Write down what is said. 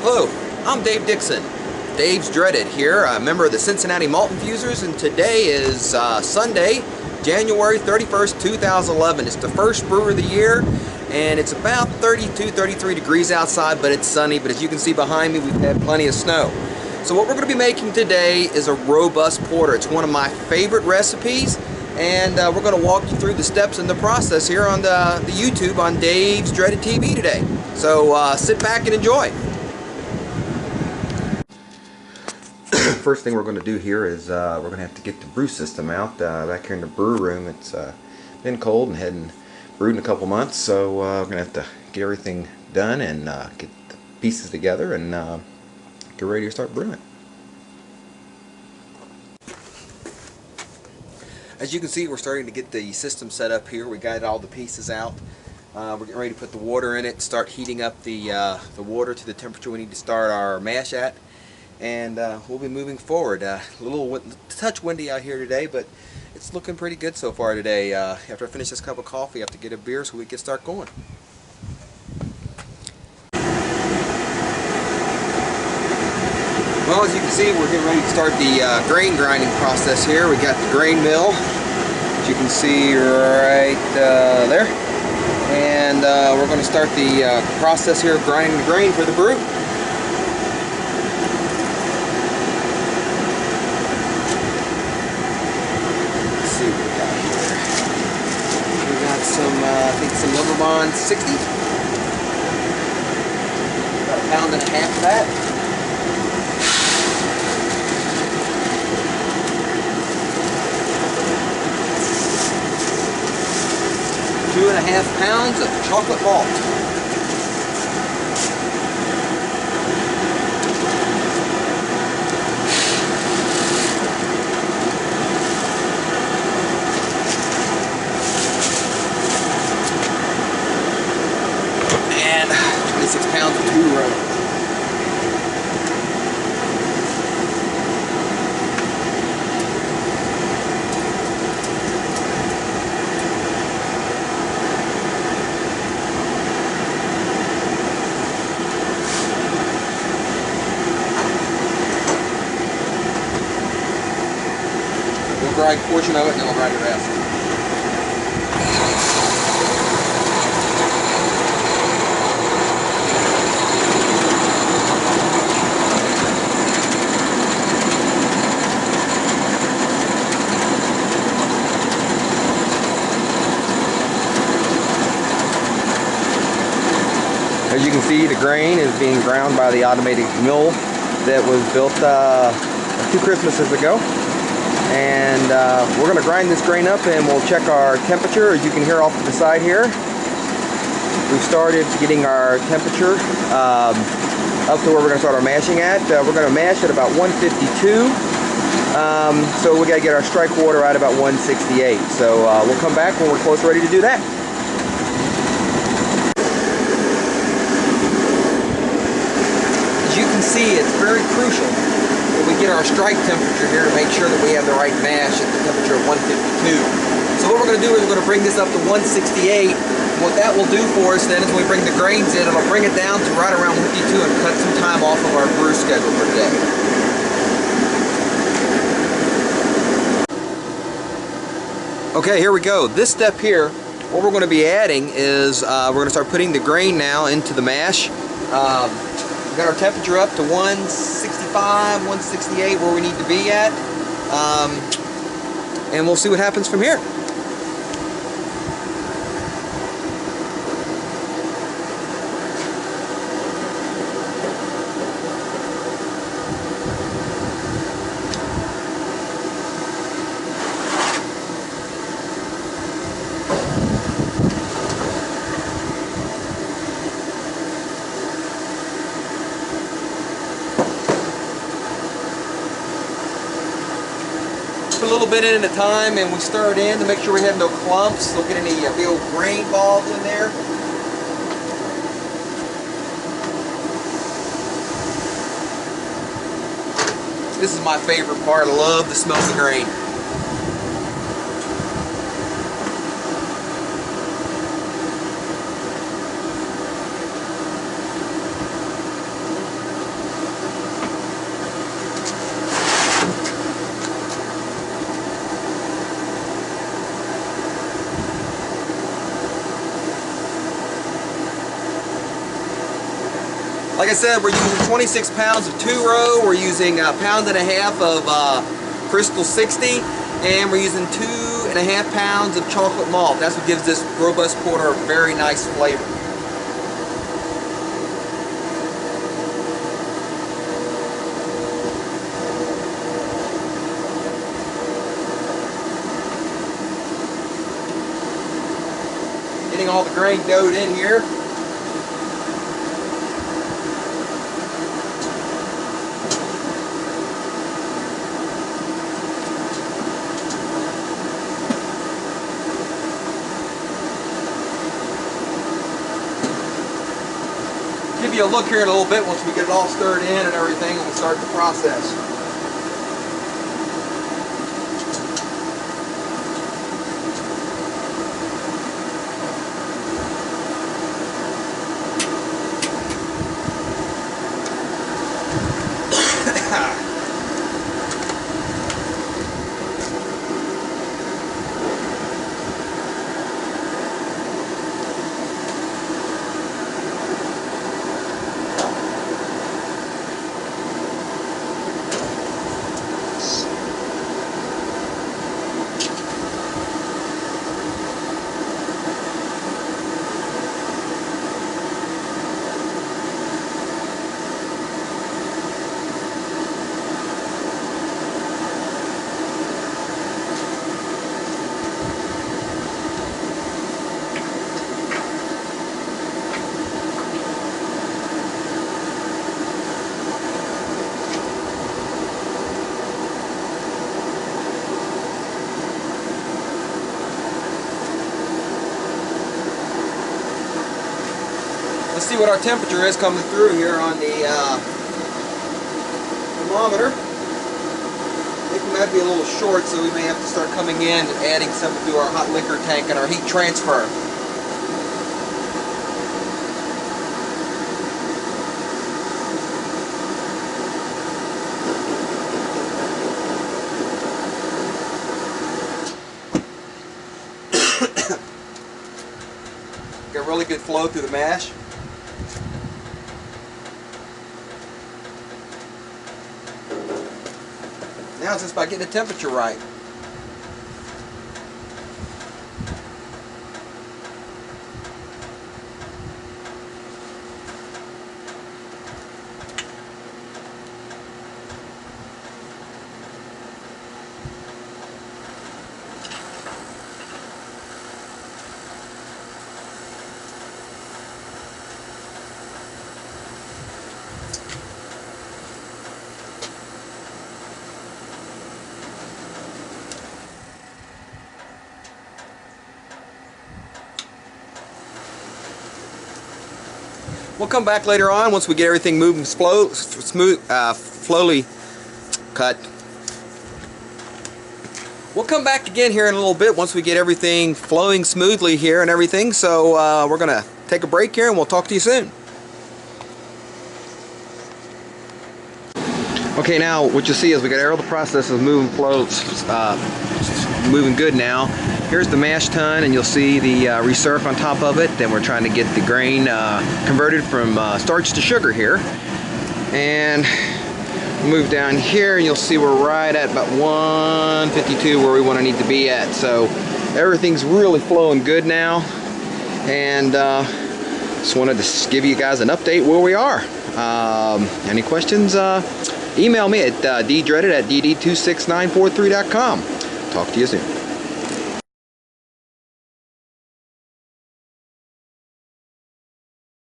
Hello, I'm Dave Dixon. Dave's Dreaded here, a member of the Cincinnati Malt Infusers, and today is Sunday, January 31st, 2011. It's the first brew of the year, and it's about 32, 33 degrees outside, but it's sunny. But as you can see behind me, we've had plenty of snow. So what we're going to be making today is a robust porter. It's one of my favorite recipes, and we're going to walk you through the steps and the process here on the YouTube on Dave's Dreaded TV today. So sit back and enjoy. First thing we're going to do here is we're going to have to get the brew system out back here in the brew room. It's been cold and hadn't brewed in a couple months, so we're going to have to get everything done and get the pieces together and get ready to start brewing. As you can see, we're starting to get the system set up here. We got all the pieces out. We're getting ready to put the water in it, start heating up the water to the temperature we need to start our mash at. And we'll be moving forward. A little touch windy out here today, but it's looking pretty good so far today. After I finish this cup of coffee, I have to get a beer so we can start going. Well, as you can see, we're getting ready to start the grain grinding process here. We got the grain mill, as you can see right there. And we're going to start the process here of grinding the grain for the brew. I think some Lumberbond 60. About a pound and a half of that. .5 pounds of chocolate malt. And 26 pounds of two-row. We'll grind a portion of it and then we'll grind the rest. As you can see, the grain is being ground by the automated mill that was built 2 Christmases ago. And we're going to grind this grain up and we'll check our temperature. As you can hear off to the side here, we've started getting our temperature up to where we're going to start our mashing at. We're going to mash at about 152. So we got to get our strike water at about 168. So we'll come back when we're close ready to do that. As you can see, it's very crucial that we get our strike temperature here to make sure that we have the right mash at the temperature of 152. So what we're going to do is we're going to bring this up to 168. What that will do for us then is when we bring the grains in, it'll bring it down to right around 52 and cut some time off of our brew schedule for the day. Okay, here we go. This step here, what we're going to be adding is we're going to start putting the grain now into the mash. We've got our temperature up to 165, 168 where we need to be at, and we'll see what happens from here. A little bit in at a time, and we stir it in to make sure we have no clumps. Don't get any big old grain balls in there. This is my favorite part. I love the smell of the grain. Like I said, we're using 26 pounds of 2-row, we're using a pound and a half of Crystal 60, and we're using 2.5 pounds of chocolate malt. That's what gives this robust porter a very nice flavor. Getting all the grain doughed in here. Give you a look here in a little bit once we get it all stirred in and everything, and we start the process. Let's see what our temperature is coming through here on the thermometer. I think we might be a little short, so we may have to start coming in and adding something to our hot liquor tank and our heat transfer. Get a really good flow through the mash. Now it's just about getting the temperature right. We'll come back later on once we get everything moving slowly cut. We'll come back again here in a little bit once we get everything flowing smoothly here and everything. So we're going to take a break here and we'll talk to you soon. Okay, now what you'll see is we got all the processes moving moving good now. Here's the mash tun, and you'll see the recirc on top of it. Then we're trying to get the grain converted from starch to sugar here. And move down here, and you'll see we're right at about 152 where we need to be at. So everything's really flowing good now. And just wanted to give you guys an update where we are. Any questions? Email me at ddreaded@dd26943.com. Talk to you soon.